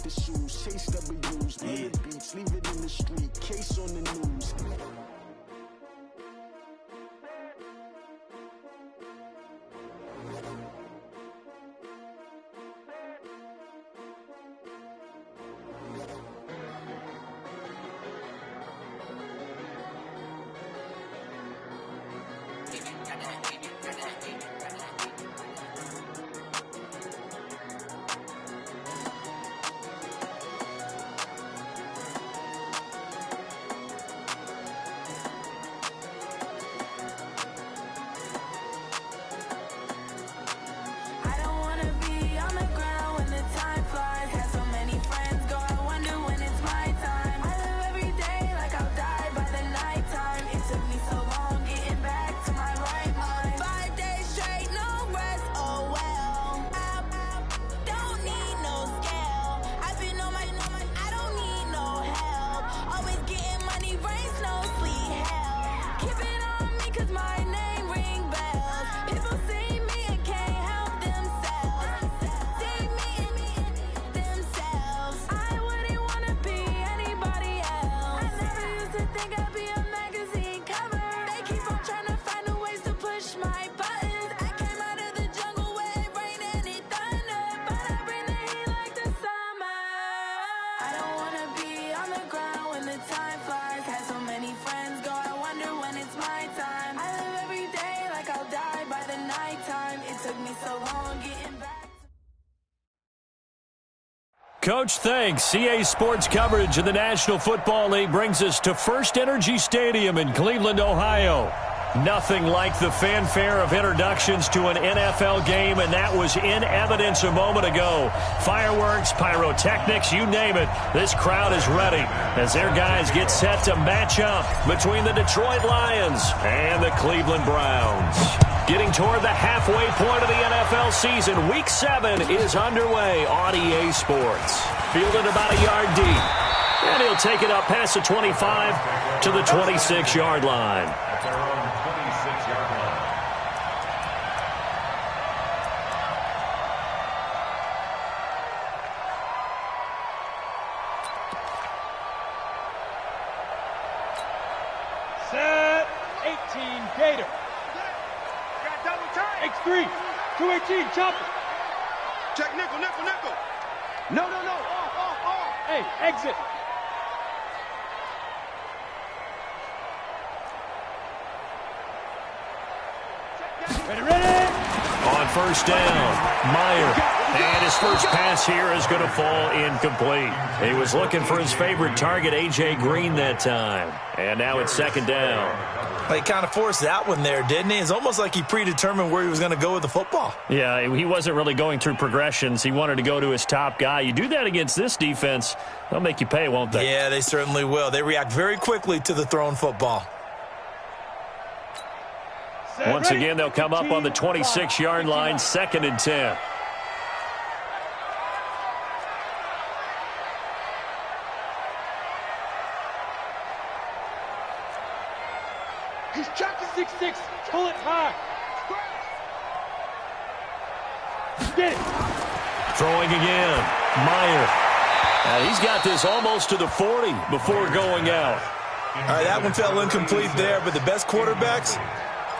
the shoes, chase W's, yeah. The beats, leave it in the street, case on the news. Coach, thanks. CA Sports coverage of the National Football League brings us to First Energy Stadium in Cleveland, Ohio. Nothing like the fanfare of introductions to an NFL game, and that was in evidence a moment ago. Fireworks, pyrotechnics, you name it. This crowd is ready as their guys get set to match up between the Detroit Lions and the Cleveland Browns. Getting toward the halfway point of the NFL season, Week 7 is underway on EA Sports. Fielded about a yard deep, and he'll take it up past the 25 to the 26-yard line. Set 18 Gator. X3, 218, chopper. Check nickel. No. Off. Hey, exit. Ready. On first down, Meyer. And his first pass here is going to fall incomplete. He was looking for his favorite target, A.J. Green, that time. And now it's second down. He kind of forced that one there, didn't he? It's almost like he predetermined where he was going to go with the football. Yeah, he wasn't really going through progressions. He wanted to go to his top guy. You do that against this defense, they'll make you pay, won't they? Yeah, they certainly will. They react very quickly to the thrown football. Once again, they'll come up on the 26-yard line, 2nd and 10. He's checking 6'6". Pull it high. Get it. Throwing again. Meyer. He's got this almost to the 40 before going out. All right, that one fell incomplete there, but the best quarterbacks,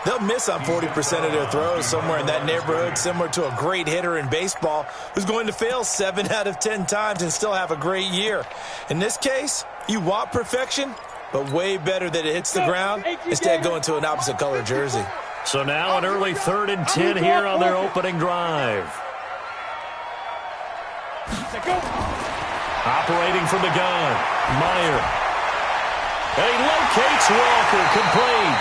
they'll miss on 40% of their throws, somewhere in that neighborhood, similar to a great hitter in baseball who's going to fail 7 out of 10 times and still have a great year. In this case, you want perfection, but way better that it hits the ground instead of going to an opposite color jersey. So now an early 3rd and 10 here on their opening drive. Operating from the gun, Meyer. And he locates Walker, complete.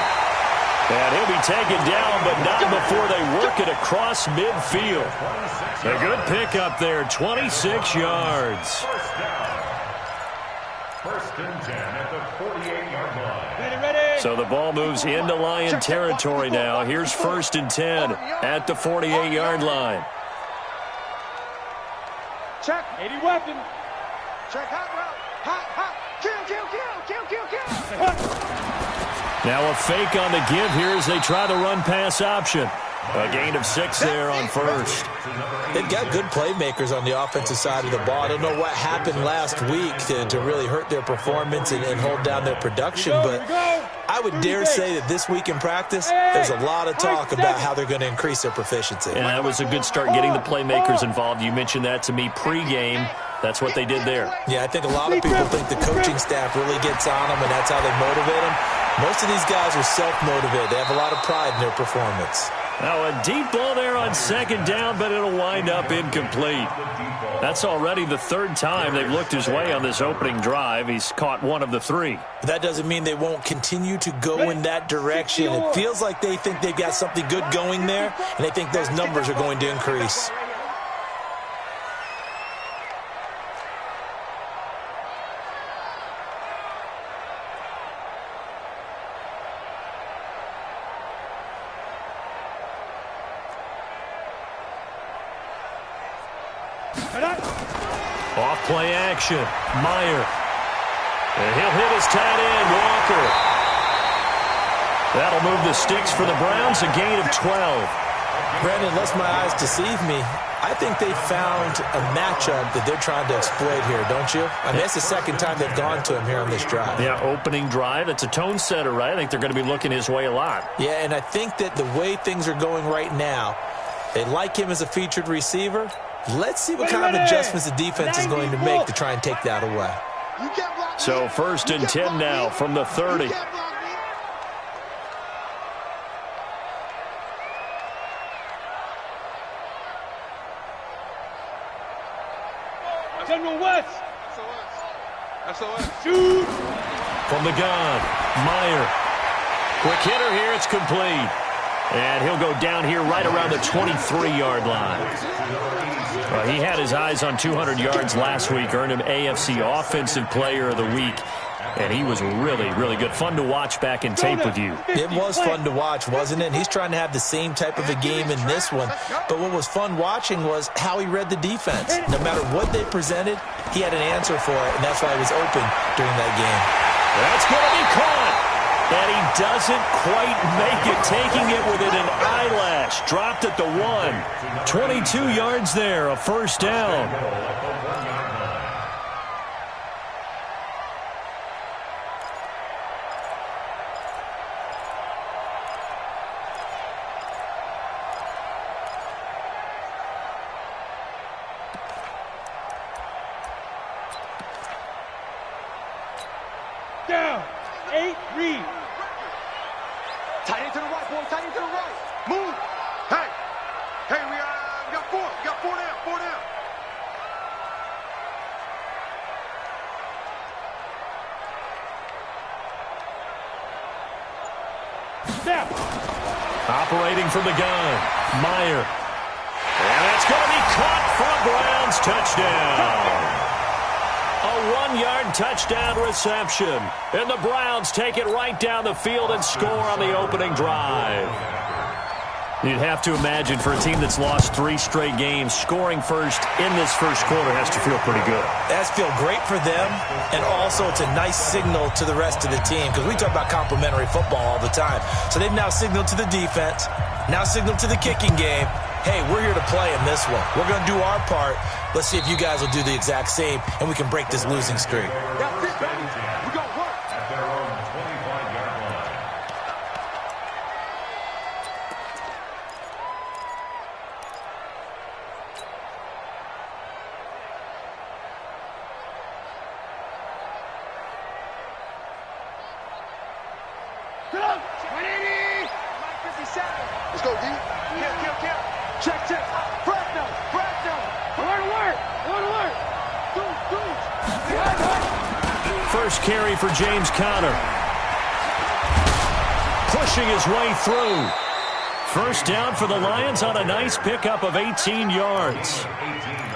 And he'll be taken down, but not before they work it across midfield. A good pickup there, 26 yards. First and 10 at the 48-yard line. Ready. So the ball moves into Lion territory now. Here's 1st and 10 at the 48-yard line. Check. 80 weapon. Check hot route. Hot. Kill. Now a fake on the give here as they try the run-pass option. A gain of 6 there on first. They've got good playmakers on the offensive side of the ball. I don't know what happened last week to really hurt their performance and hold down their production, but I would dare say that this week in practice, there's a lot of talk about how they're going to increase their proficiency. And that was a good start getting the playmakers involved. You mentioned that to me pregame. That's what they did there. Yeah, I think a lot of people think the coaching staff really gets on them, and that's how they motivate them. Most of these guys are self-motivated. They have a lot of pride in their performance. Now a deep ball there on second down, but it'll wind up incomplete. That's already the third time they've looked his way on this opening drive. He's caught one of the 3. But that doesn't mean they won't continue to go in that direction. It feels like they think they've got something good going there, and they think those numbers are going to increase. Off play action. Meyer. And he'll hit his tight end, Walker. That'll move the sticks for the Browns, a gain of 12. Brandon, unless my eyes deceive me, I think they found a matchup that they're trying to exploit here, don't you? I mean, that's the second time they've gone to him here on this drive. Yeah, opening drive. It's a tone setter, right? I think they're going to be looking his way a lot. Yeah, and I think that the way things are going right now, they like him as a featured receiver. Let's see what kind of adjustments the defense is going to make to try and take that away. So 1st and 10 now from the 30. General West. SOS. Shoot. From the gun, Meyer. Quick hitter here, it's complete. And he'll go down here right around the 23-yard line. He had his eyes on 200 yards last week, earned him AFC Offensive Player of the Week. And he was really, really good. Fun to watch back in tape with you. It was fun to watch, wasn't it? And he's trying to have the same type of a game in this one. But what was fun watching was how he read the defense. No matter what they presented, he had an answer for it, and that's why he was open during that game. That's going to be caught. And he doesn't quite make it, taking it within an eyelash. Dropped at the 1. 22 yards there, a first down. Down. 8, read. Tight end to the right, boy. Tight end to the right. Move. Hey. Hey, we got 4. We got 4 down. 4 down. Snap. Operating from the gun, Meyer. And that's going to be caught for a Browns touchdown. A 1-yard touchdown reception. And the Browns take it right down the field and score on the opening drive. You'd have to imagine for a team that's lost 3 straight games, scoring first in this first quarter has to feel pretty good. That's feel great for them, and also it's a nice signal to the rest of the team, because we talk about complimentary football all the time. So they've now signaled to the defense, now signaled to the kicking game, hey, we're here to play in this one. We're going to do our part. Let's see if you guys will do the exact same, and we can break this losing streak. That's it, baby. We got work. At their own 25-yard line. Let's go, D. Kill. Check. Press down. Alert. First carry for James Conner. Pushing his way through. First down for the Lions on a nice pickup of 18 yards.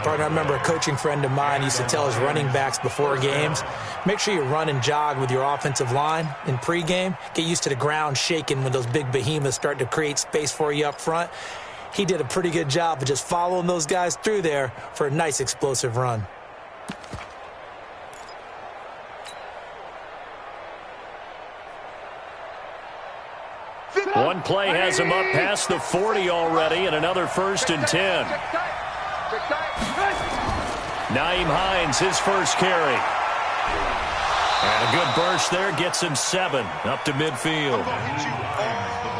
Partner, I remember a coaching friend of mine used to tell his running backs before games, make sure you run and jog with your offensive line in pregame. Get used to the ground shaking when those big behemoths start to create space for you up front. He did a pretty good job of just following those guys through there for a nice explosive run. One play has him up past the 40 already, and another 1st and 10. Nyheim Hines, his first carry. And a good burst there gets him 7 up to midfield.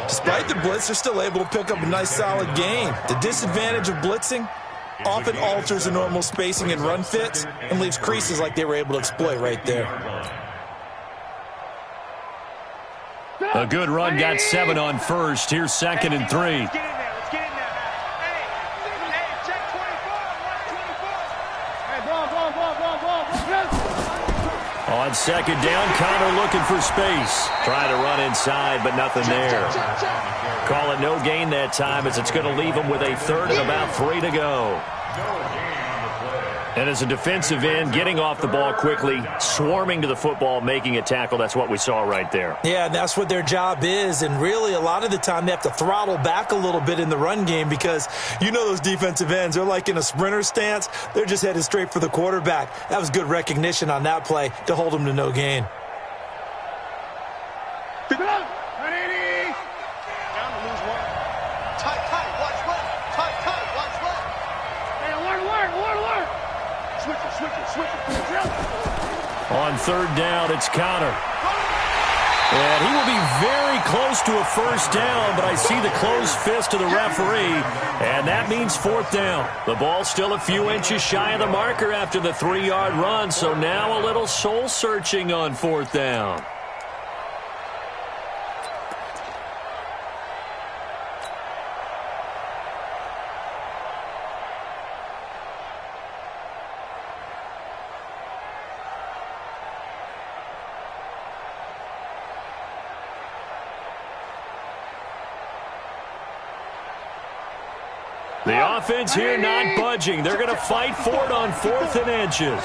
Despite the blitz, they're still able to pick up a nice solid gain. The disadvantage of blitzing often alters the normal spacing and run fits and leaves creases like they were able to exploit right there. A good run got 7 on first. Here's 2nd and 3. On 2nd down, Connor looking for space. Trying to run inside, but nothing there. Call it no gain that time, as it's going to leave him with a 3rd and about 3 to go. And as a defensive end, getting off the ball quickly, swarming to the football, making a tackle, that's what we saw right there. Yeah, and that's what their job is. And really, a lot of the time, they have to throttle back a little bit in the run game because you know those defensive ends, they're like in a sprinter stance. They're just headed straight for the quarterback. That was good recognition on that play to hold them to no gain. On 3rd down, it's Connor. And he will be very close to a 1st down, but I see the closed fist of the referee, and that means 4th down. The ball's still a few inches shy of the marker after the 3-yard run, so now a little soul-searching on 4th down. The offense here not budging. They're going to fight for it on 4th and inches.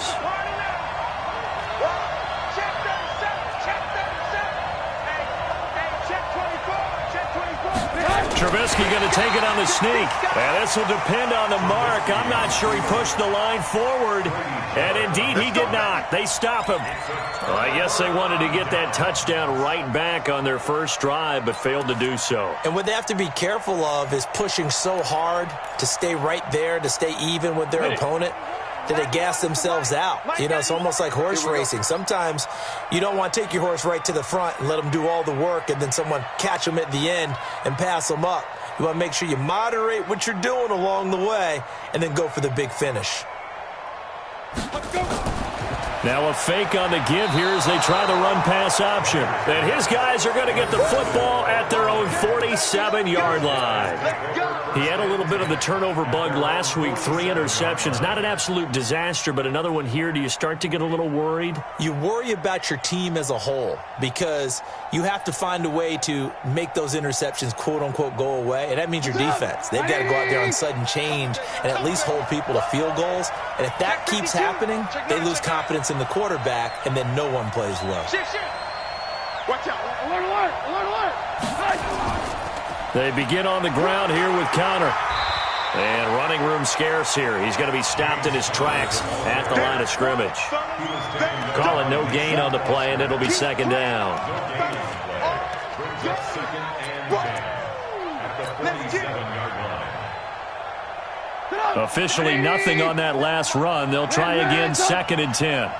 Trubisky going to take it on the sneak. And this will depend on the mark. I'm not sure he pushed the line forward. And indeed, he did not. They stop him. Well, I guess they wanted to get that touchdown right back on their first drive, but failed to do so. And what they have to be careful of is pushing so hard to stay right there, to stay even with their opponent, that they gas themselves out. You know, it's almost like horse racing. Sometimes you don't want to take your horse right to the front and let them do all the work and then someone catch them at the end and pass them up. You want to make sure you moderate what you're doing along the way and then go for the big finish. Now a fake on the give here as they try the run-pass option. And his guys are going to get the football at their own 47-yard line. He had a little bit of the turnover bug last week, 3 interceptions. Not an absolute disaster, but another one here. Do you start to get a little worried? You worry about your team as a whole because you have to find a way to make those interceptions, quote-unquote, go away, and that means your defense. They've got to go out there on sudden change and at least hold people to field goals. And if that keeps happening, they lose confidence in the quarterback, and then no one plays well. Watch out. They begin on the ground here with Connor. And running room scarce here. He's going to be stopped in his tracks at the line of scrimmage. Calling no gain on the play, and it'll be 2nd down. Officially nothing on that last run. They'll try again, 2nd and 10.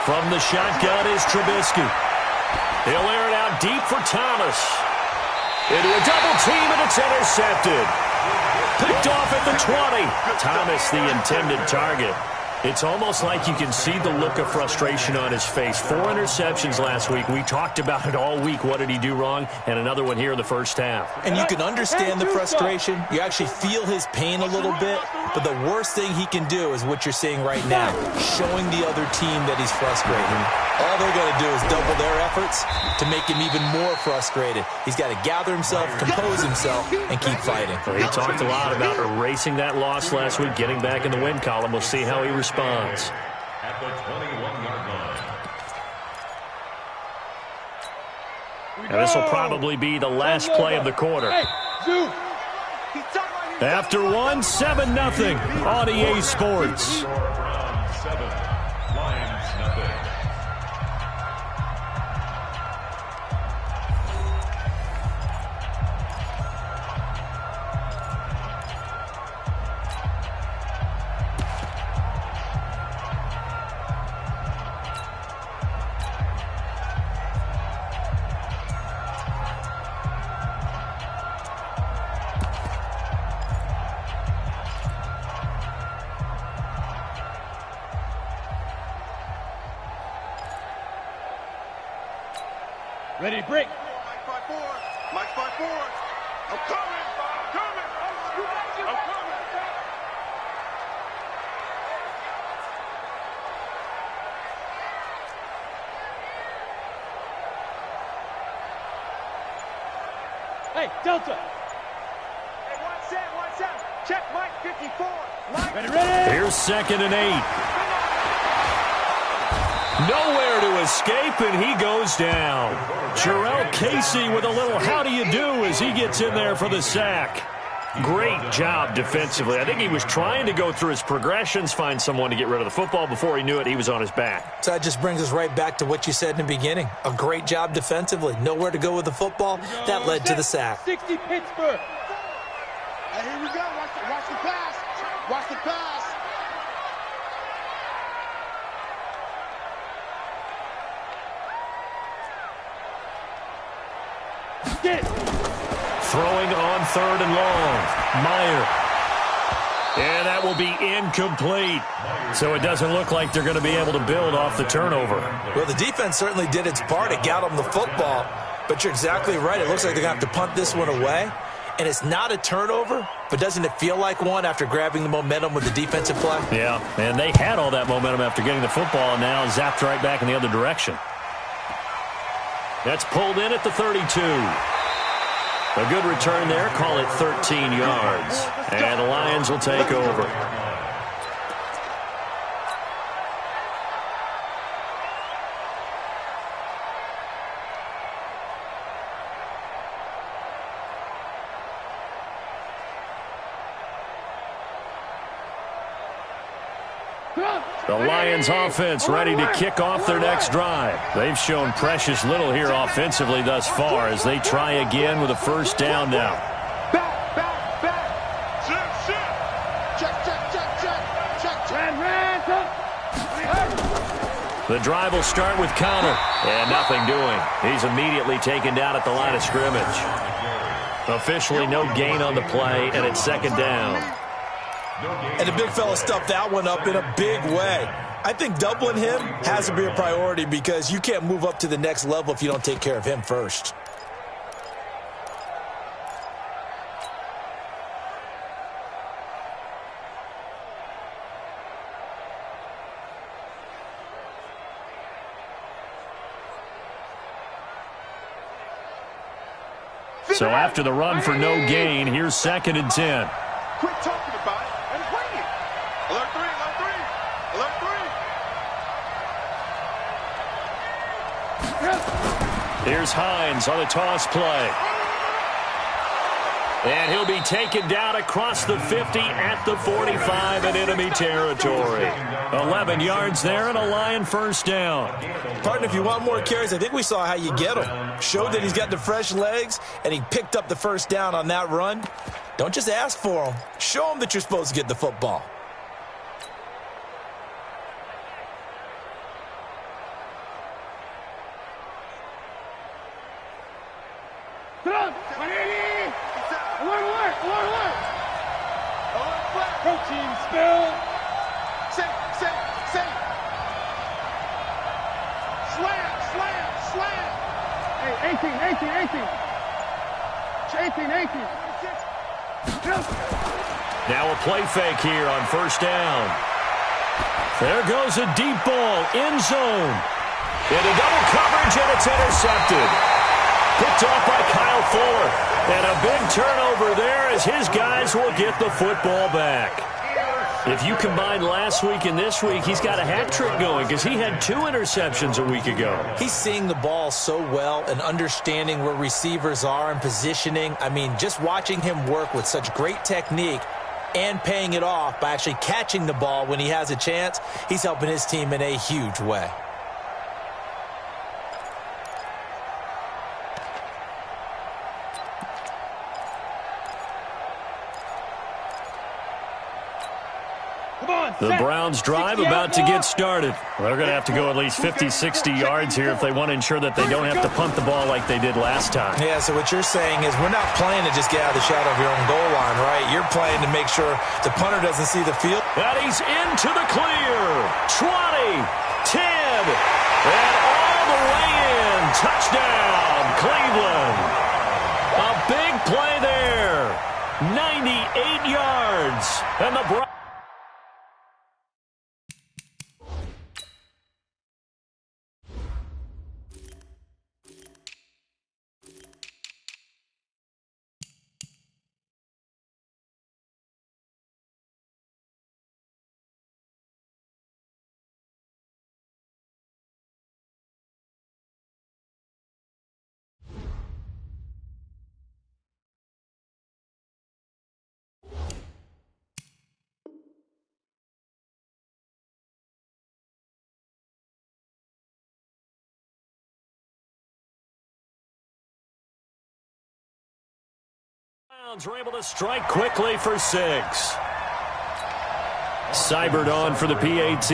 From the shotgun is Trubisky. He'll air it out deep for Thomas. Into a double team, and it's intercepted. Picked off at the 20. Thomas, the intended target. It's almost like you can see the look of frustration on his face. 4 interceptions last week. We talked about it all week. What did he do wrong? And another one here in the first half. And you can understand the frustration. You actually feel his pain a little bit. But the worst thing he can do is what you're seeing right now, showing the other team that he's frustrated. All they're going to do is double their efforts to make him even more frustrated. He's got to gather himself, compose himself, and keep fighting. Well, he talked a lot about erasing that loss last week, getting back in the win column. We'll see how he responds. At the 21-yard line. And this will probably be the last play of the quarter. After 7-0 on EA Sports. Round 7, Lions Ready to break. Mike 5-4. Mike 5-4. I'm coming. I'm coming. I'm coming. Hey, Delta. Hey, one set. Check Mike 54. Mike. Ready. Here's 2nd and 8. Nowhere to escape, and he goes down. Jarrell Casey with a little how do you do as he gets in there for the sack. Great job defensively. I think he was trying to go through his progressions, find someone to get rid of the football. Before he knew it, he was on his back. So that just brings us right back to what you said in the beginning. A great job defensively. Nowhere to go with the football. That led to the sack. 60 Pittsburgh. Hey, here we go. Watch the pass. Watch the pass. Get it. Throwing on 3rd and long. Meyer. And that will be incomplete. So it doesn't look like they're going to be able to build off the turnover. Well, the defense certainly did its part. It got them the football. But you're exactly right. It looks like they're going to have to punt this one away. And it's not a turnover, but doesn't it feel like one after grabbing the momentum with the defensive play? Yeah, and they had all that momentum after getting the football, and now zapped right back in the other direction. That's pulled in at the 32. A good return there. Call it 13 yards. And the Lions will take over. The Lions offense ready to kick off their next drive. They've shown precious little here offensively thus far as they try again with a 1st down now. Back. Check. The drive will start with Connor. And nothing doing. He's immediately taken down at the line of scrimmage. Officially no gain on the play, and it's 2nd down. And the big fella stuffed that one up in a big way. I think doubling him has to be a priority because you can't move up to the next level if you don't take care of him first. So after the run for no gain, here's 2nd and 10. Quit talking about it and wing it. Alert 3. Here's Hines on a toss play. And he'll be taken down across the 50 at the 45 in enemy territory. 11 yards there and a Lion 1st down. Partner, if you want more carries, I think we saw how you get him. Showed that he's got the fresh legs, and he picked up the 1st down on that run. Don't just ask for him. Show him that you're supposed to get the football. Protein spill. Safe. Slam. Hey, 18. Now a play fake here on 1st down. There goes a deep ball, end zone. Into double coverage, and it's intercepted. Picked off by Kyle Fuller. And a big turnover there as his guys will get the football back. If you combine last week and this week, he's got a hat trick going because he had 2 interceptions a week ago. He's seeing the ball so well and understanding where receivers are and positioning. I mean, just watching him work with such great technique and paying it off by actually catching the ball when he has a chance, he's helping his team in a huge way. The Browns drive about to get started. They're going to have to go at least 50, 60 yards here if they want to ensure that they don't have to punt the ball like they did last time. Yeah, so what you're saying is we're not playing to just get out of the shadow of your own goal line, right? You're playing to make sure the punter doesn't see the field. And he's into the clear. 20, 10, and all all the way in. Touchdown, Cleveland. A big play there. 98 yards. And the Browns are able to strike quickly for 6. Seibert on for the PAT.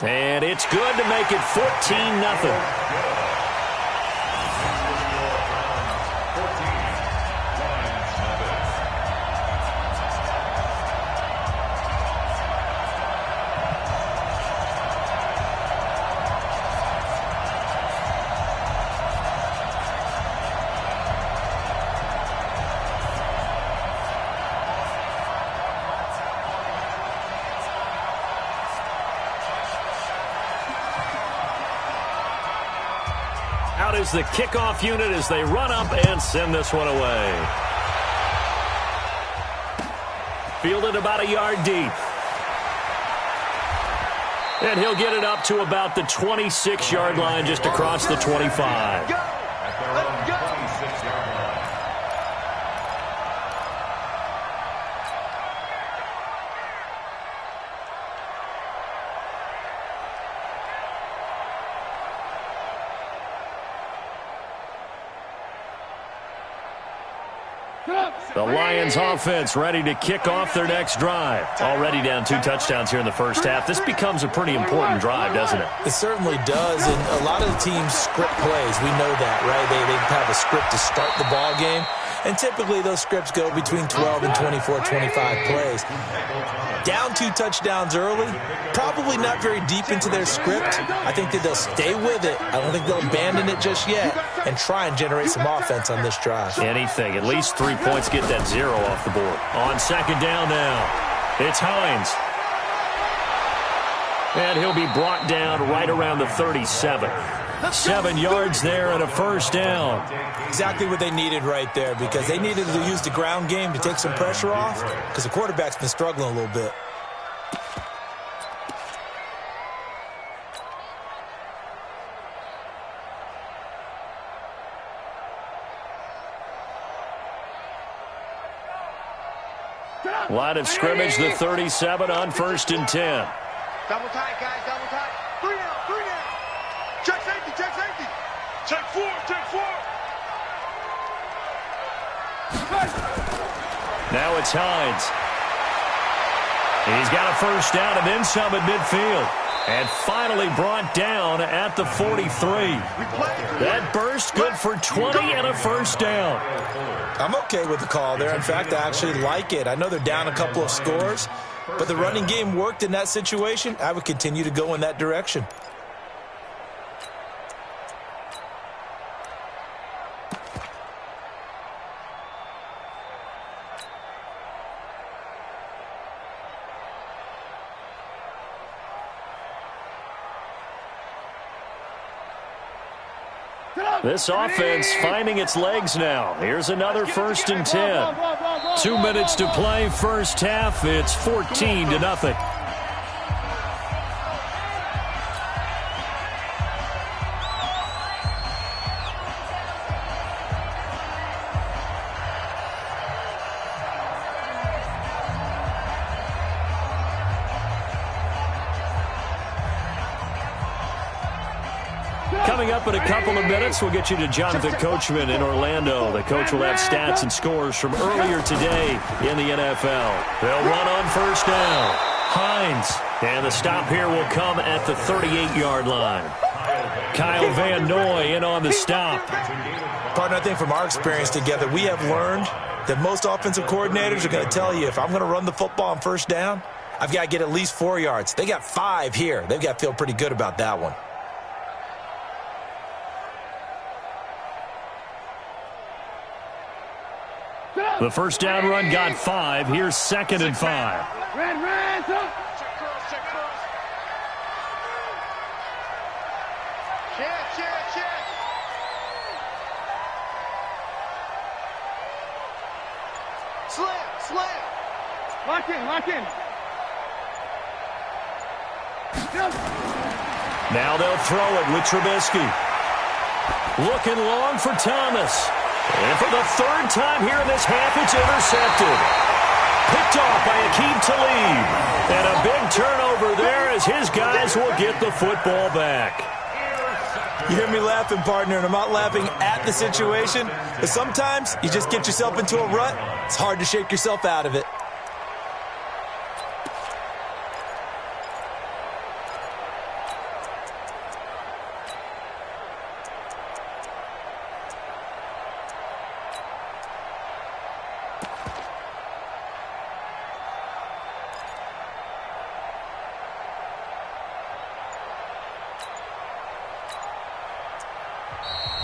And it's good to make it 14-0. Out is the kickoff unit as they run up and send this one away. Fielded about a yard deep. And he'll get it up to about the 26-yard line, just across the 25. Go! Let's go! 26-yard line. The Lions offense ready to kick off their next drive. Already down 2 touchdowns here in the first half. This becomes a pretty important drive, doesn't it? It certainly does, and a lot of the teams script plays. We know that, right? They have a script to start the ball game, and typically those scripts go between 12 and 24, 25 plays. Down 2 touchdowns early, probably not very deep into their script. I think that they'll stay with it. I don't think they'll abandon it just yet and try and generate some offense on this drive. Anything, at least 3 points, get that 0 off the board. On second down now, it's Hines. And he'll be brought down right around the 37. 7 yards there and a first down. Exactly what they needed right there, because they needed to use the ground game to take some pressure off, because the quarterback's been struggling a little bit. Line of scrimmage, the 37 on 1st and 10. Double tight, guys, double tight. 3 down, 3 down. Check safety, check safety. Check 4, check 4. Now it's Hines. He's got a first down and then some at midfield. And finally brought down at the 43. That burst good for 20 and a first down. I'm okay with the call there. In fact, I actually like it. I know they're down a couple of scores, but the running game worked in that situation. I would continue to go in that direction. This offense finding its legs now. Here's another 1st and 10. 2 minutes to play, first half. It's 14-0. Coming up in a couple of minutes, we'll get you to Jonathan Coachman in Orlando. The coach will have stats and scores from earlier today in the NFL. They'll run on first down. Hines. And the stop here will come at the 38-yard line. Kyle Van Noy in on the stop. Partner, I think from our experience together, we have learned that most offensive coordinators are going to tell you, if I'm going to run the football on first down, I've got to get at least 4 yards. They got 5 here. They've got to feel pretty good about that one. The first down run got 5. Here's 2nd and 5. Red, up. Check cross. Check. Slam. Lock in. Now they'll throw it with Trubisky. Looking long for Thomas. And for the 3rd time here in this half, it's intercepted. Picked off by Aqib Talib. And a big turnover there as his guys will get the football back. You hear me laughing, partner, and I'm not laughing at the situation, but sometimes you just get yourself into a rut. It's hard to shake yourself out of it.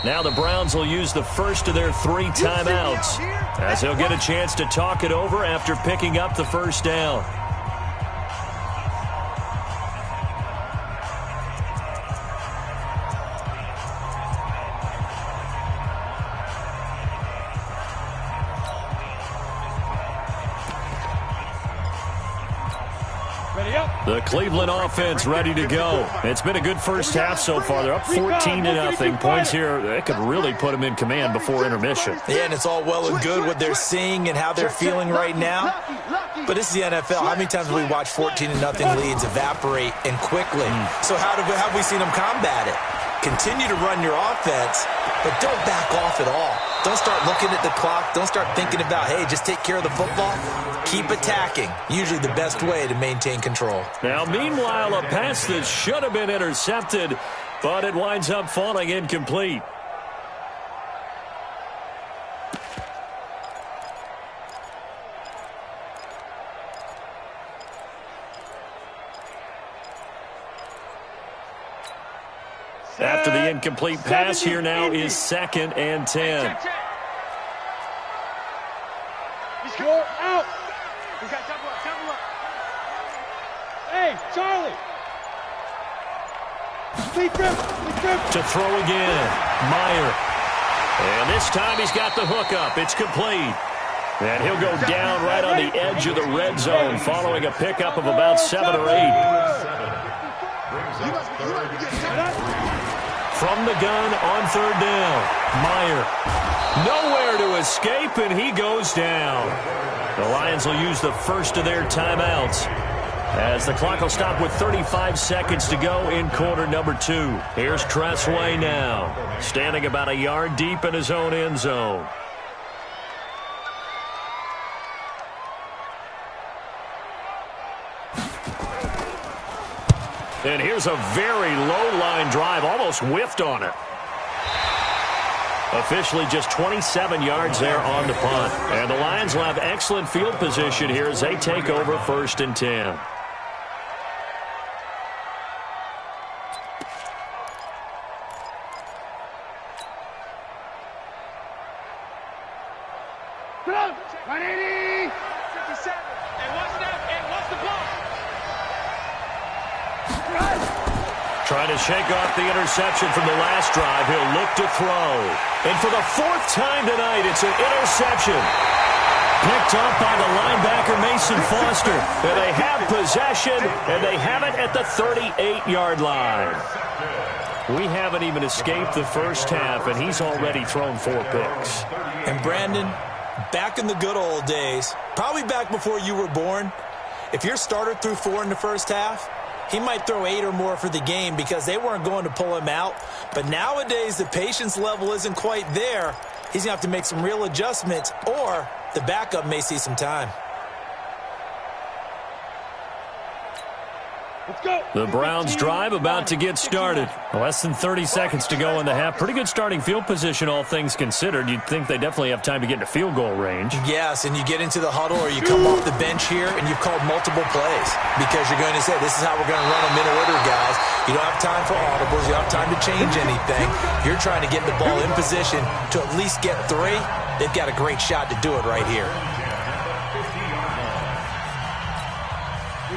Now the Browns will use the first of their 3 timeouts, as they'll get a chance to talk it over after picking up the first down. The Cleveland offense ready to go. It's been a good first half so far. They're up 14-0. Points here, that could really put them in command before intermission. Yeah, and it's all well and good what they're seeing and how they're feeling right now. But this is the NFL. How many times have we watched 14-0 leads evaporate and quickly? So how have we seen them combat it? Continue to run your offense, but don't back off at all. Don't start looking at the clock. Don't start thinking about, hey, just take care of the football. Keep attacking. Usually the best way to maintain control. Now, meanwhile, a pass that should have been intercepted, but it winds up falling incomplete. After the incomplete pass, here now is 2nd and 10. Go out. We got double up. Hey, Charlie. Lead grip. To throw again, Meyer. And this time he's got the hook up. It's complete. And he'll go down right on the edge of the red zone following a pickup of about 7 or 8. From the gun on 3rd down, Meyer. Nowhere to escape, and he goes down. The Lions will use the first of their timeouts, as the clock will stop with 35 seconds to go in quarter number 2. Here's Tressway now, standing about a yard deep in his own end zone. And here's a very low-line drive, almost whiffed on it. Officially just 27 yards there on the punt. And the Lions will have excellent field position here as they take over 1st and 10. Trying to shake off the interception from the last drive. He'll look to throw. And for the 4th time tonight, it's an interception. Picked up by the linebacker, Mason Foster. And they have possession, and they have it at the 38-yard line. We haven't even escaped the first half, and he's already thrown 4 picks. And Brandon, back in the good old days, probably back before you were born, if your starter threw 4 in the first half, he might throw 8 or more for the game because they weren't going to pull him out. But nowadays, the patience level isn't quite there. He's going to have to make some real adjustments, or the backup may see some time. Let's go. The Browns drive about to get started. Less than 30 seconds to go in the half. Pretty good starting field position, all things considered. You'd think they definitely have time to get into field goal range. Yes, and you get into the huddle or you come off the bench here and you've called multiple plays because you're going to say, this is how we're going to run them in order, guys. You don't have time for audibles. You don't have time to change anything. You're trying to get the ball in position to at least get 3. They've got a great shot to do it right here.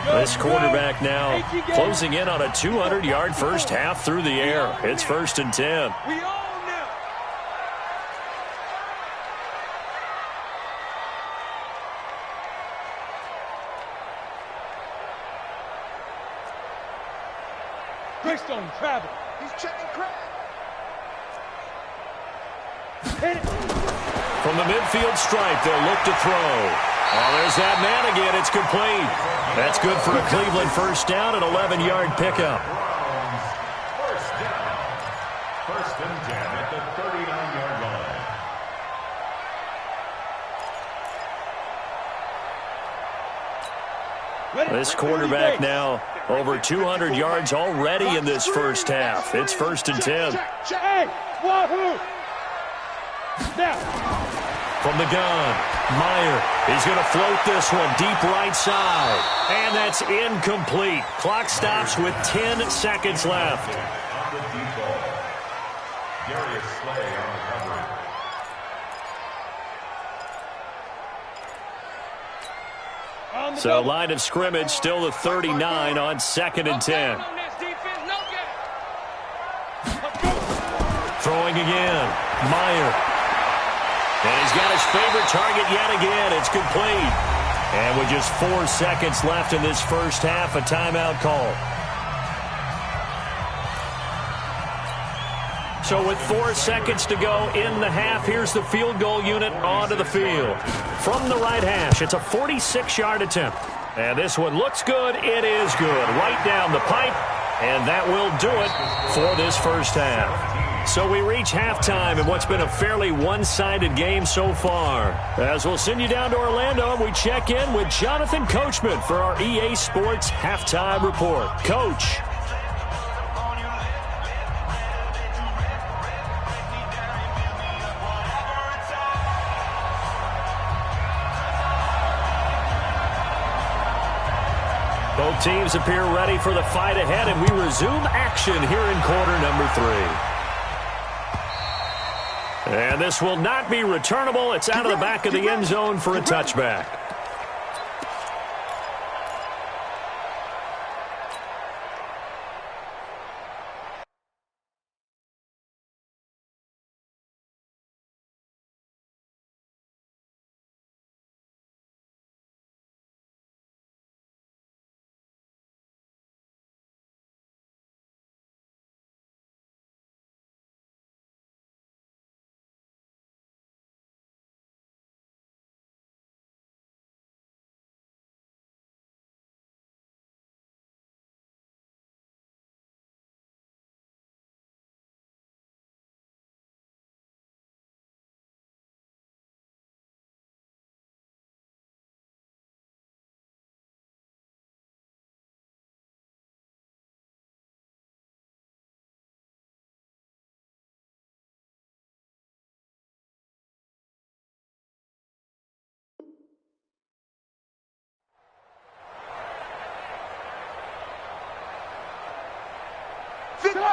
This quarterback now closing in on a 200-yard first half through the air. It's 1st and 10. We own them. Greystone travel. He's checking crack. Hit it. From the midfield stripe, they'll look to throw. Oh, there's that man again. It's complete. That's good for a Cleveland first down, an 11-yard pickup. First down. 1st and 10 at the 39-yard line. This quarterback now over 200 yards already in this first half. It's 1st and 10. Hey, wahoo! Now. From the gun, Meyer is going to float this one deep right side. And that's incomplete. Clock stops with 10 seconds left. On the deep ball. Darius Slay on the coverage. So line of scrimmage still the 39 on 2nd and 10. Throwing again, Meyer. And he's got his favorite target yet again. It's complete. And with just 4 seconds left in this first half, a timeout call. So with 4 seconds to go in the half, here's the field goal unit onto the field. From the right hash, it's a 46-yard attempt. And this one looks good. It is good. Right down the pipe. And that will do it for this first half. So we reach halftime in what's been a fairly one-sided game so far. As we'll send you down to Orlando, and we check in with Jonathan Coachman for our EA Sports Halftime Report. Coach. Both teams appear ready for the fight ahead, and we resume action here in quarter number 3. And this will not be returnable. It's out of the back of the end zone for a touchback.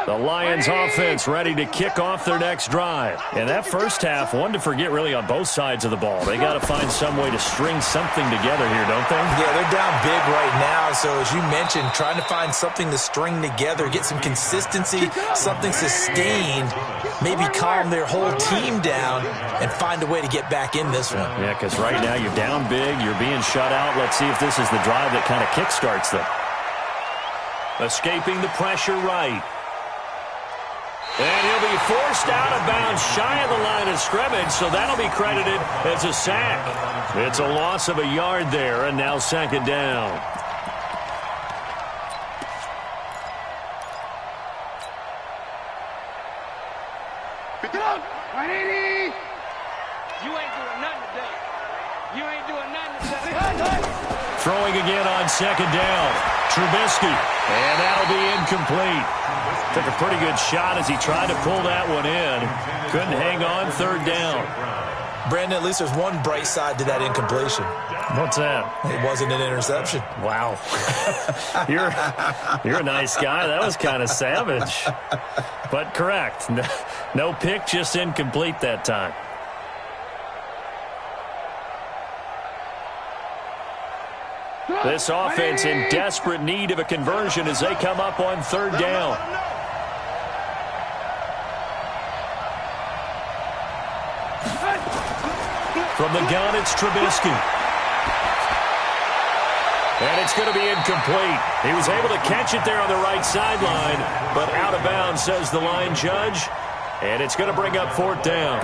The Lions offense ready to kick off their next drive. And that first half, one to forget really on both sides of the ball. They got to find some way to string something together here, don't they? Yeah, they're down big right now. So as you mentioned, trying to find something to string together, get some consistency, something sustained, maybe calm their whole team down and find a way to get back in this one. Yeah, because right now you're down big, you're being shut out. Let's see if this is the drive that kind of kickstarts them. Escaping the pressure right. And he'll be forced out of bounds shy of the line of scrimmage, so that'll be credited as a sack. It's a loss of a yard there, and now 2nd down. Pick it up. You ain't doing nothing today. You ain't doing nothing today. Throwing again on 2nd down. Trubisky. And that'll be incomplete. Took a pretty good shot as he tried to pull that one in. Couldn't hang on, third down. Brandon, at least there's one bright side to that incompletion. What's that? It wasn't an interception. Wow. You're a nice guy. That was kind of savage. But correct. No pick, just incomplete that time. This offense in desperate need of a conversion as they come up on third down. From the gun, it's Trubisky. And it's going to be incomplete. He was able to catch it there on the right sideline, but out of bounds, says the line judge. And it's going to bring up fourth down.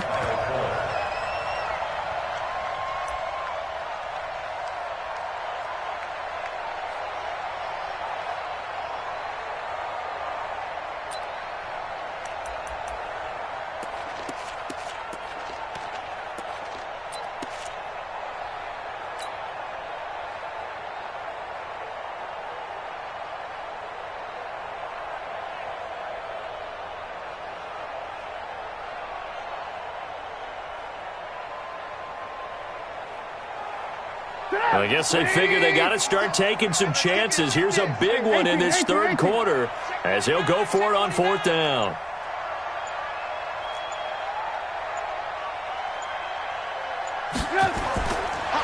I guess they figure they got to start taking some chances. Here's a big one in this third quarter as he'll go for it on fourth down.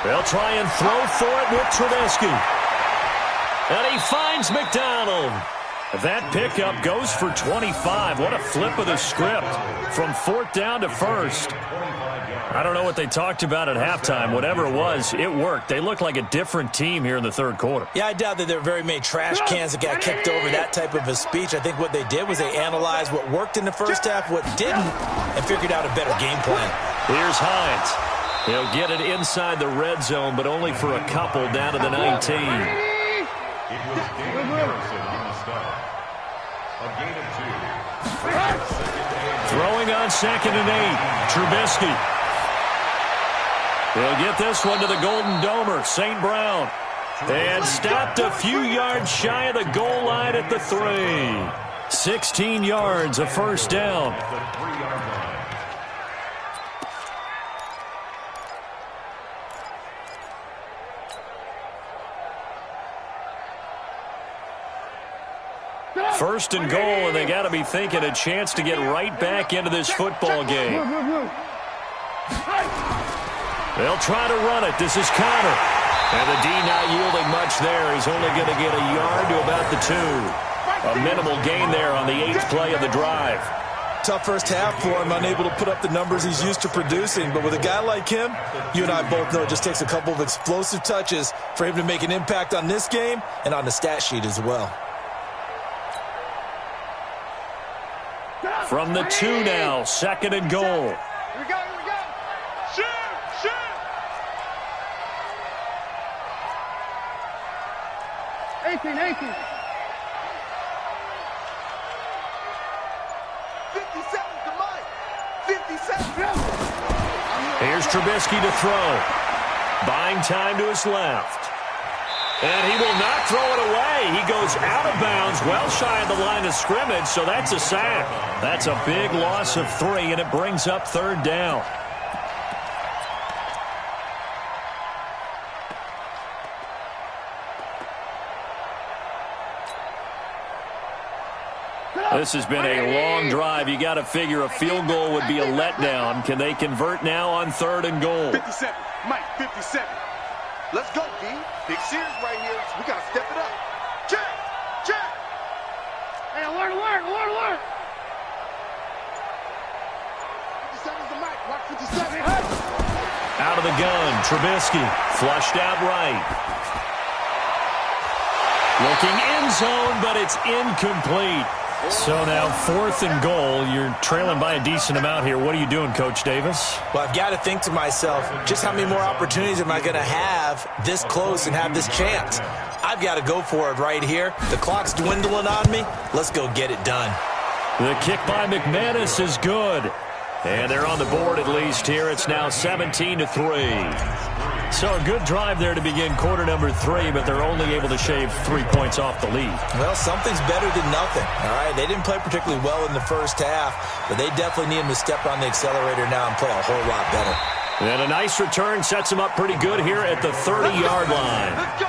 They'll try and throw for it with Trubisky. And he finds McDonald. That pickup goes for 25. What a flip of the script from fourth down to first. I don't know what they talked about at halftime. Whatever it was, it worked. They look like a different team here in the third quarter. Yeah, I doubt that there were very many trash cans that got kicked over that type of a speech. I think what they did was they analyzed what worked in the first half, what didn't, and figured out a better game plan. Here's Hines. He'll get it inside the red zone, but only for a couple down to the 19. It was David Harrison on the stop. A gain of 2. Throwing on 2nd and 8. Trubisky. He'll get this one to the Golden Domer, St. Brown. And stopped a few yards shy of the goal line at the 3. 16 yards, a first down. At the 3-yard line. First and goal, and they got to be thinking a chance to get right back into this football game. They'll try to run it. This is Connor. And the D not yielding much there. He's only going to get a yard to about the 2. A minimal gain there on the 8th play of the drive. Tough first half for him, unable to put up the numbers he's used to producing. But with a guy like him, you and I both know it just takes a couple of explosive touches for him to make an impact on this game and on the stat sheet as well. From the 2 now, 2nd and goal. Here we go. Shoot. 18. 57's the mic. 57. Here's Trubisky to throw. Buying time to his left. And he will not throw it away. He goes out of bounds, well shy of the line of scrimmage, so that's a sack. That's a big loss of 3, and it brings up third down. This has been a long drive. You got to figure a field goal would be a letdown. Can they convert now on 3rd and goal? 57. Mike, 57. Let's go, D. Big series right here. So we got to step it up. Check. Hey, alert. 57's the mic. Watch 57. Out of the gun, Trubisky. Flushed out right. Looking end zone, but it's incomplete. So now 4th and goal. You're trailing by a decent amount here. What are you doing, Coach Davis? Well, I've got to think to myself, just how many more opportunities am I going to have this close and have this chance? I've got to go for it right here. The clock's dwindling on me. Let's go get it done. The kick by McManus is good. And they're on the board at least here. It's now 17-3. So a good drive there to begin quarter number 3, but they're only able to shave 3 points off the lead. Well, something's better than nothing, all right? They didn't play particularly well in the first half, but they definitely need them to step on the accelerator now and play a whole lot better. And a nice return sets them up pretty good here at the 30-yard line. Let's go.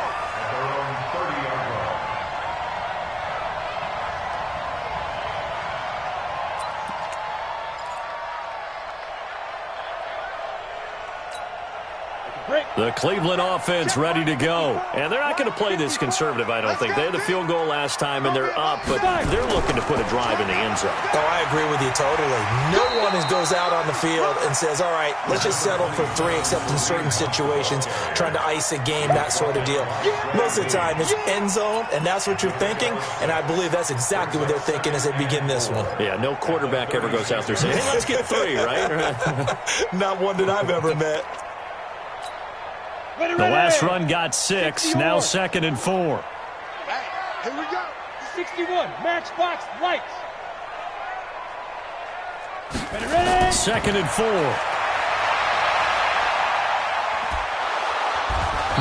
The Cleveland offense ready to go. And they're not going to play this conservative, I don't think. They had the field goal last time, and they're up, but they're looking to put a drive in the end zone. Oh, I agree with you totally. No one goes out on the field and says, all right, let's just settle for 3, except in certain situations, trying to ice a game, that sort of deal. Most of the time, it's end zone, and that's what you're thinking, and I believe that's exactly what they're thinking as they begin this one. Yeah, no quarterback ever goes out there saying, hey, let's get 3, right? Not one that I've ever met. The last run got 6, now 2nd and 4. Hey, here we go. 61, matchbox lights. Ready? 2nd and 4.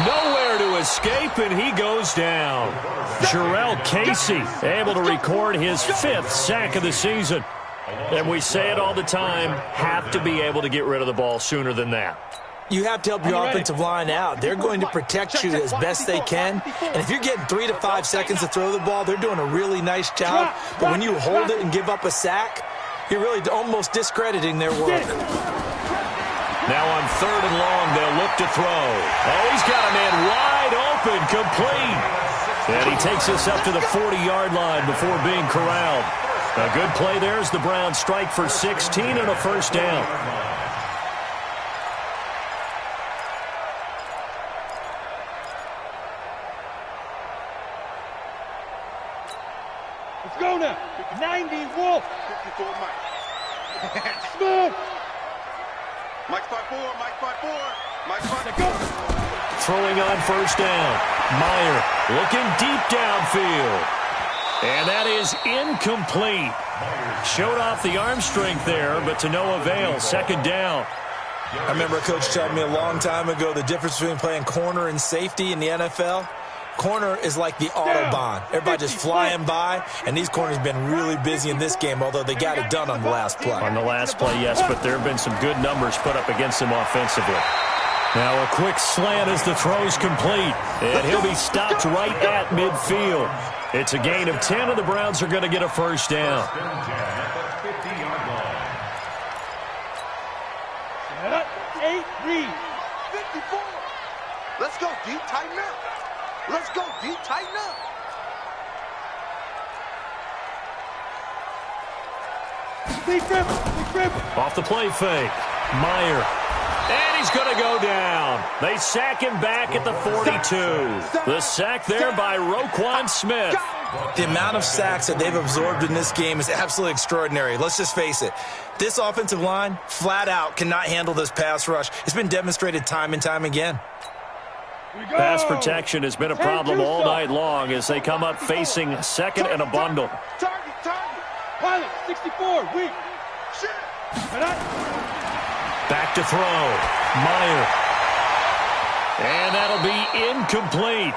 Nowhere to escape, and he goes down. Jarrell Casey able to record his 5th sack of the season. And we say it all the time, have to be able to get rid of the ball sooner than that. You have to help your offensive line out. They're going to protect you as best they can. And if you're getting 3 to 5 seconds to throw the ball, they're doing a really nice job. But when you hold it and give up a sack, you're really almost discrediting their work. Now on 3rd and long, they'll look to throw. Oh, he's got a man wide open, complete. And he takes us up to the 40-yard line before being corralled. A good play there as the Browns strike for 16 and a first down. Let's go now. 90 Wolf. 54 Mike. Smooth. Mike 5-4, Mike 5-4, Mike 5-4. Go. Throwing on first down. Meyer looking deep downfield. And that is incomplete. Showed off the arm strength there, but to no avail. 2nd down. I remember a coach telling me a long time ago the difference between playing corner and safety in the NFL. Corner is like the Autobahn. Everybody just flying by, and these corners have been really busy in this game, although they got it done on the last play. On the last play, yes, but there have been some good numbers put up against him offensively. Now a quick slant as the throw's complete, and he'll be stopped right at midfield. It's a gain of 10, and the Browns are going to get a first down. Set up. 8 read. 54. Let's go, D. Tighten up. Let's go, D. Tighten up. Big Ripper. Off the play fake. Meyer. And he's going to go down. They sack him back at the 42. The sack there by Roquan Smith. The amount of sacks that they've absorbed in this game is absolutely extraordinary. Let's just face it. This offensive line, flat out, cannot handle this pass rush. It's been demonstrated time and time again. Pass protection has been a problem all night long as they come up facing 2nd and a bundle. Target. Pilot, 64, weak. Shit. Back to throw. Meyer. And that'll be incomplete.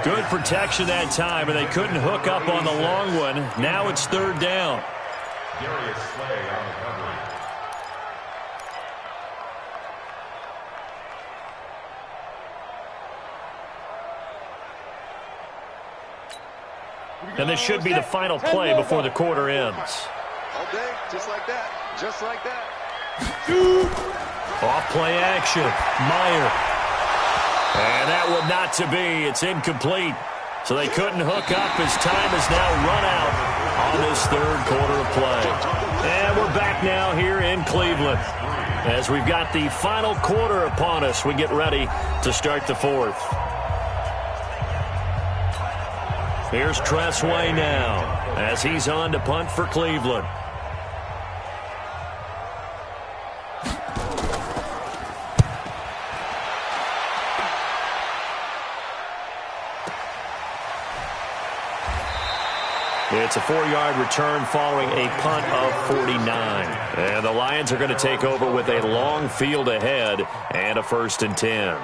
Good protection that time, and they couldn't hook up on the long one. Now it's 3rd down. Darius Slay on the coverage. And this should be the final play before the quarter ends. All day, just like that. Just like that. Off play action. Meyer. And that one not to be. It's incomplete. So they couldn't hook up as time has now run out on this 3rd quarter of play. And we're back now here in Cleveland as we've got the final quarter upon us. We get ready to start the 4th. Here's Tressway now as he's on to punt for Cleveland. It's a 4-yard return following a punt of 49. And the Lions are going to take over with a long field ahead and a 1st and 10.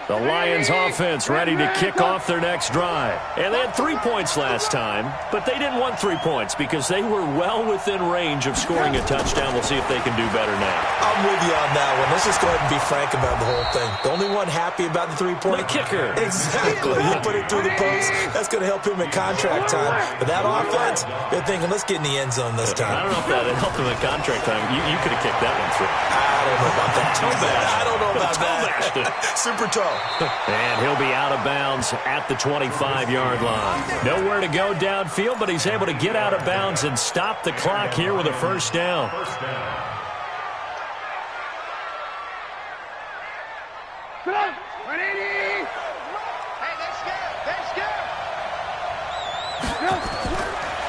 The Lions offense ready to kick off their next drive. And they had 3 points last time, but they didn't want 3 points because they were well within range of scoring a touchdown. We'll see if they can do better now. I'm with you on that one. Let's just go ahead and be frank about the whole thing. The only one happy about the 3-point. The kicker. Exactly. He put it through the post. That's going to help him in contract time. But that offense, they're thinking, let's get in the end zone this time. I don't know if that helped him in contract time. You could have kicked that one through. I don't know about that. I don't know about that. Super toe. And he'll be out of bounds at the 25-yard line. Nowhere to go downfield, but he's able to get out of bounds and stop the clock here with a 1st down.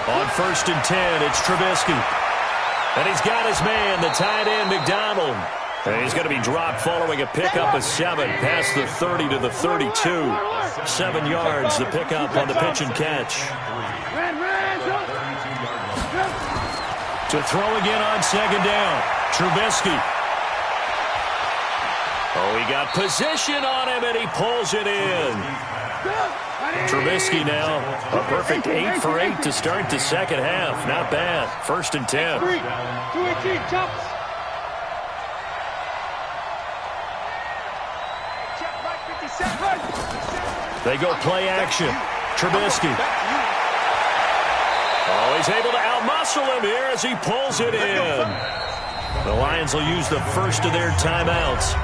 On 1st and 10, it's Trubisky. And he's got his man, the tight end, McDonald. And he's going to be dropped following a pickup of 7 past the 30 to the 32. 7 yards, the pickup on the pitch and catch. To throw again on 2nd down. Trubisky. Oh, he got position on him, and he pulls it in. Trubisky now, a perfect 8 for 8 to start the second half. Not bad. 1st and 10. 2-18, jumps. They go play action. Trubisky. Oh, he's able to outmuscle him here as he pulls it in. The Lions will use the first of their timeouts.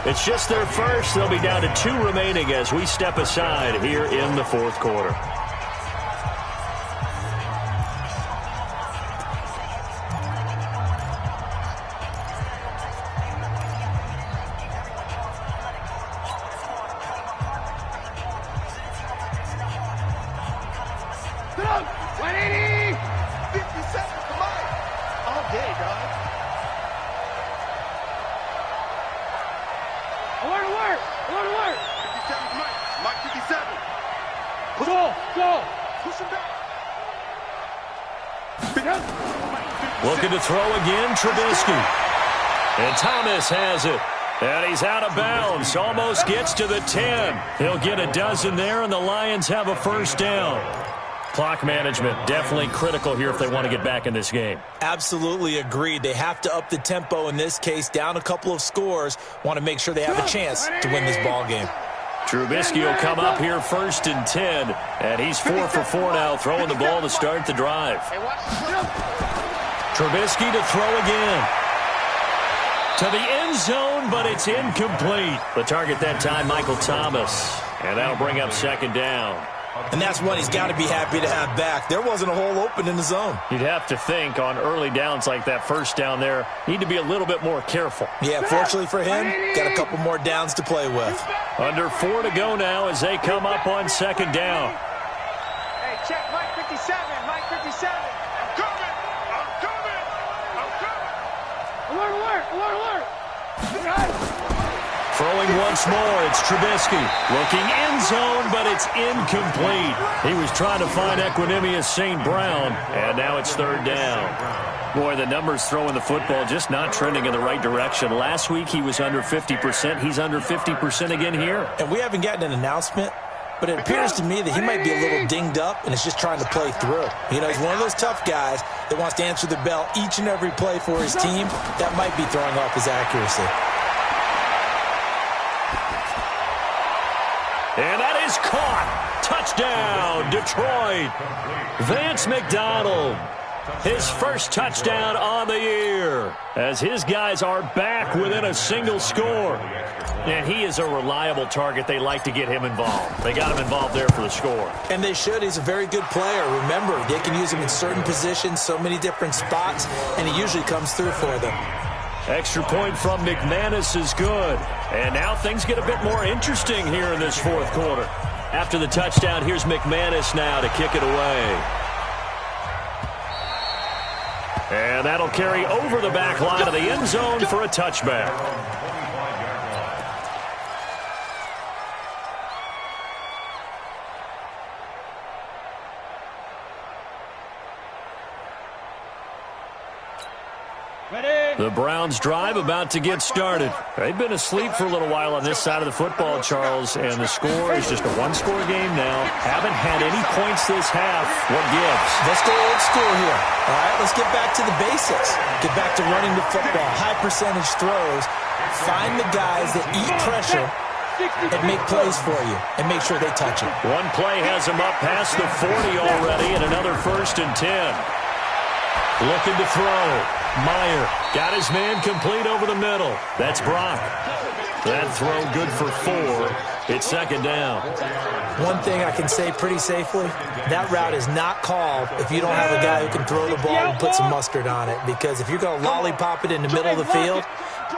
It's just their first. They'll be down to 2 remaining as we step aside here in the 4th quarter. Looking to throw again, Trubisky. And Thomas has it. And he's out of bounds. Almost gets to the 10. He'll get a dozen there, and the Lions have a 1st down. Clock management definitely critical here if they want to get back in this game. Absolutely agreed. They have to up the tempo in this case, down a couple of scores. Want to make sure they have a chance to win this ball game. Trubisky will come up here 1st and 10, and he's 4 for 4 now, throwing the ball to start the drive. Trubisky to throw again. To the end zone, but it's incomplete. The target that time, Michael Thomas. And that'll bring up 2nd down. And that's one he's got to be happy to have back. There wasn't a hole open in the zone. You'd have to think on early downs like that 1st down there, need to be a little bit more careful. Yeah, fortunately for him, got a couple more downs to play with. Under 4 to go now as they come up on 2nd down. Hey, check Mike 57, Mike 57. I'm coming, I'm coming, I'm coming. Alert, alert, alert, alert. Throwing once more, it's Trubisky. Looking end zone, but it's incomplete. He was trying to find Equanimous St. Brown, and now it's 3rd down. Boy, the numbers throwing the football just not trending in the right direction. Last week he was under 50%. He's under 50% again here. And we haven't gotten an announcement, but it appears to me that he might be a little dinged up and is just trying to play through. You know, he's one of those tough guys that wants to answer the bell each and every play for his team. That might be throwing off his accuracy. And that is caught. Touchdown, Detroit. Vance McDonald. His first touchdown on the year as his guys are back within a single score. And he is a reliable target. They like to get him involved. They got him involved there for the score. And they should. He's a very good player. Remember, they can use him in certain positions, so many different spots, and he usually comes through for them. Extra point from McManus is good. And now things get a bit more interesting here in this 4th quarter. After the touchdown, here's McManus now to kick it away. And that'll carry over the back line of the end zone for a touchback. The Browns drive about to get started. They've been asleep for a little while on this side of the football, Charles, and the score is just a one-score game now. Haven't had any points this half. What gives? Let's go old school here. All right, let's get back to the basics. Get back to running the football, high percentage throws. Find the guys that eat pressure and make plays for you and make sure they touch it. One play has him up past the 40 already, and another 1st and 10. Looking to throw. Meyer got his man complete over the middle. That's Brock. That throw good for 4. It's 2nd down. One thing I can say pretty safely, that route is not called if you don't have a guy who can throw the ball and put some mustard on it. Because if you're going to lollipop it in the middle of the field,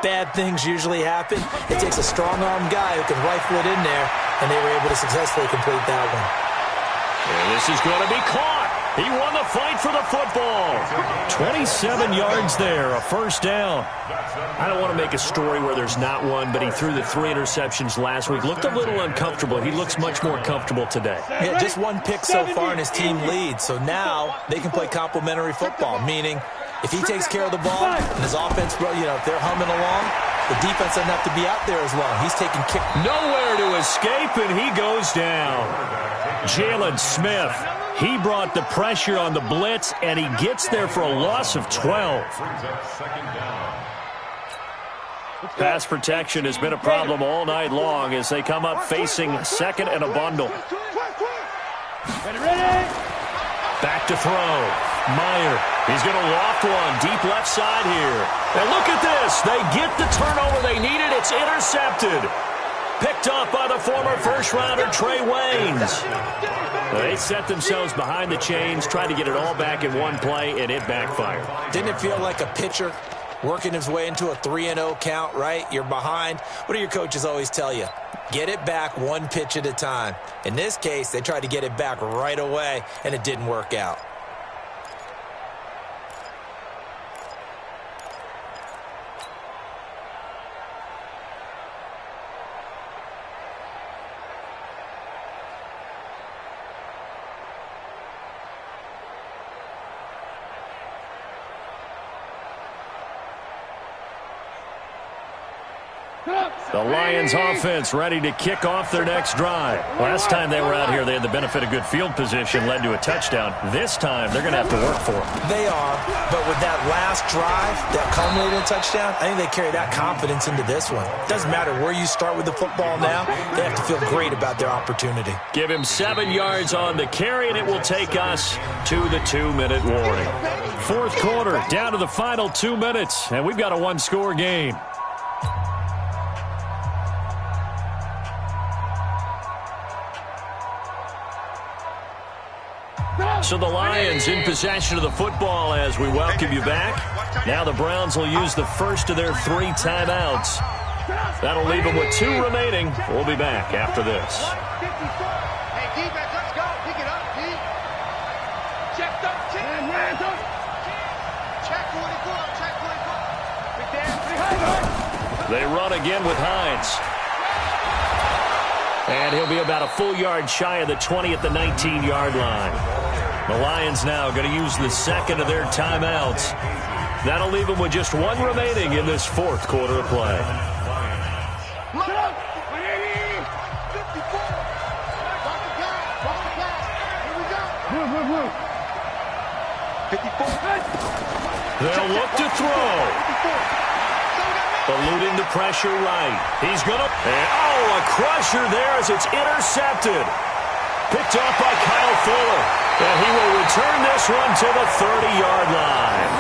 bad things usually happen. It takes a strong-arm guy who can rifle it in there, and they were able to successfully complete that one. And this is going to be caught. He won the fight for the football. 27 yards there, a 1st down. I don't want to make a story where there's not one, but he threw the 3 interceptions last week. Looked a little uncomfortable. He looks much more comfortable today. Yeah, just 1 pick so far, and his team leads. So now they can play complementary football, meaning if he takes care of the ball and his offense, if they're humming along, the defense doesn't have to be out there as long. He's taking kick. Nowhere to escape, and he goes down. Jalen Smith. He brought the pressure on the blitz, and he gets there for a loss of 12. Pass protection has been a problem all night long as they come up facing 2nd and a bundle. Back to throw. Meyer. He's going to loft one deep left side here. And look at this. They get the turnover they needed. It's intercepted. Picked up by the former first-rounder Trey Waynes. They set themselves behind the chains, tried to get it all back in one play, and it backfired. Didn't it feel like a pitcher working his way into a 3-0 count, right? You're behind. What do your coaches always tell you? Get it back 1 pitch at a time. In this case, they tried to get it back right away, and it didn't work out. The Lions offense ready to kick off their next drive. Last time they were out here, they had the benefit of good field position, led to a touchdown. This time, they're going to have to work for it. They are, but with that last drive that culminated in a touchdown, I think they carry that confidence into this one. Doesn't matter where you start with the football now, they have to feel great about their opportunity. Give him 7 yards on the carry, and it will take us to the 2-minute warning. 4th quarter, down to the final 2 minutes, and we've got a 1-score game. So the Lions in possession of the football as we welcome you back. Now the Browns will use the first of their 3 timeouts. That'll leave them with 2 remaining. We'll be back after this. Hey, defense, let's go. Pick it up, D. Check up, check. Check 44, check 44. They run again with Hines. And he'll be about a full yard shy of the 20 at the 19-yard line. The Lions now going to use the 2nd of their timeouts. That'll leave them with just 1 remaining in this 4th quarter of play. They'll look to throw. Eluding the pressure right. He's going to... a crusher there as it's intercepted. Picked off by Kyle Fuller. And he will return this one to the 30-yard line.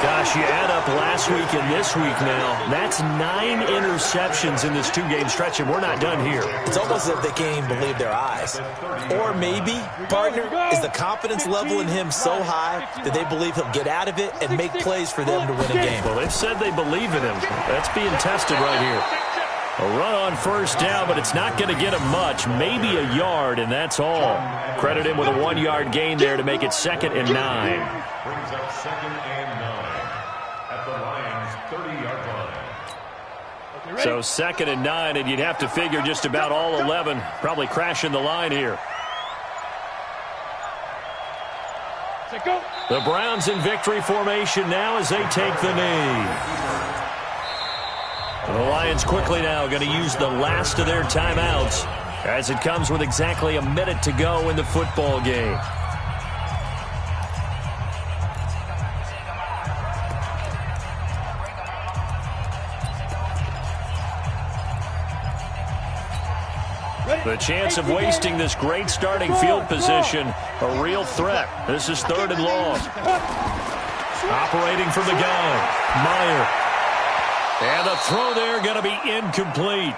Gosh, you add up last week and this week now. That's 9 interceptions in this 2-game stretch, and we're not done here. It's almost as if they can't even believe their eyes. Or maybe, partner, is the confidence level in him so high that they believe he'll get out of it and make plays for them to win a game. Well, they've said they believe in him. That's being tested right here. A run on 1st down, but it's not going to get him much. Maybe a yard, and that's all. Credit him with a 1-yard gain there to make it 2nd and 9. Brings up 2nd and 9 at the Lions' 30-yard line. So 2nd and 9, and you'd have to figure just about all 11 probably crashing the line here. The Browns in victory formation now as they take the knee. The Lions quickly now going to use the last of their timeouts as it comes with exactly a minute to go in the football game. The chance of wasting this great starting field position, a real threat. This is 3rd and long. Operating from the gun, Meyer. And the throw there going to be incomplete.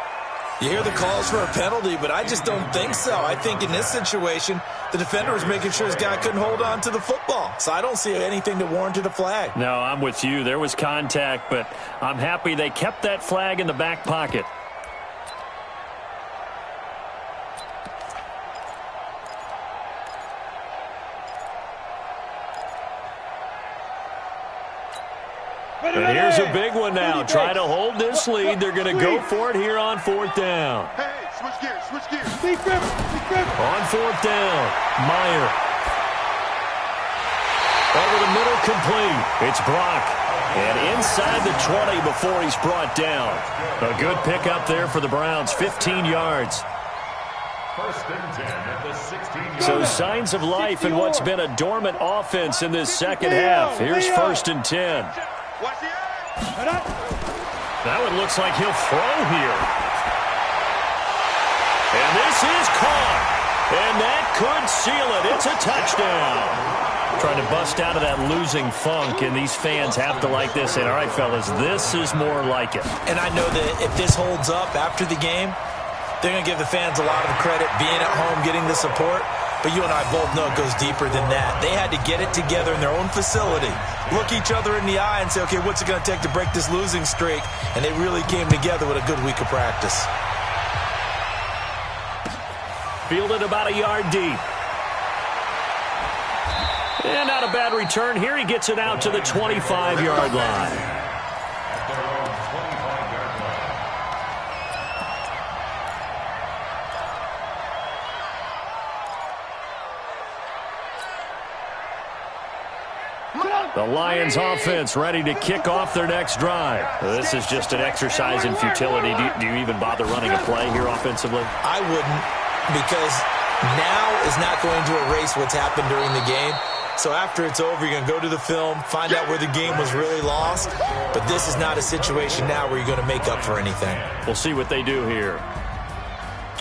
You hear the calls for a penalty, but I just don't think so. I think in this situation, the defender was making sure his guy couldn't hold on to the football. So I don't see anything that warranted a flag. No, I'm with you. There was contact, but I'm happy they kept that flag in the back pocket. And here's a big one now. Try to hold this lead. They're going to go for it here on 4th down. Hey, switch gears, switch gears. On 4th down, Meyer. Over the middle, complete. It's Brock. And inside the 20 before he's brought down. A good pickup there for the Browns, 15 yards. 1st and 10 at the 16-yard So line. signs of life in what's been a dormant offense in this second half. Here's 1st and 10. Watch the eye. That one looks like he'll throw here. And this is caught. And that could seal it. It's a touchdown. Trying to bust out of that losing funk, and these fans have to like this. And, all right, fellas, this is more like it. And I know that if this holds up after the game, they're going to give the fans a lot of credit being at home, getting the support. But you and I both know it goes deeper than that. They had to get it together in their own facility, look each other in the eye and say, okay, what's it going to take to break this losing streak? And they really came together with a good week of practice. Fielded about a yard deep. And not a bad return here. He gets it out to the 25-yard line. The Lions offense ready to kick off their next drive. This is just an exercise in futility. Do you even bother running a play here offensively? I wouldn't, because now is not going to erase what's happened during the game. So after it's over, you're going to go to the film, find out where the game was really lost. But this is not a situation now where you're going to make up for anything. We'll see what they do here.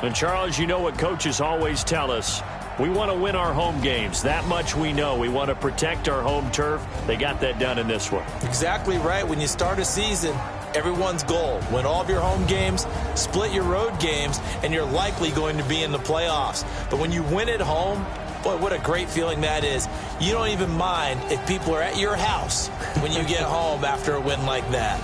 And, Charles, you know what coaches always tell us. We want to win our home games. That much we know. We want to protect our home turf. They got that done in this one. Exactly right. When you start a season, everyone's goal, win all of your home games, split your road games, and you're likely going to be in the playoffs. But when you win at home, boy, what a great feeling that is. You don't even mind if people are at your house when you get home after a win like that.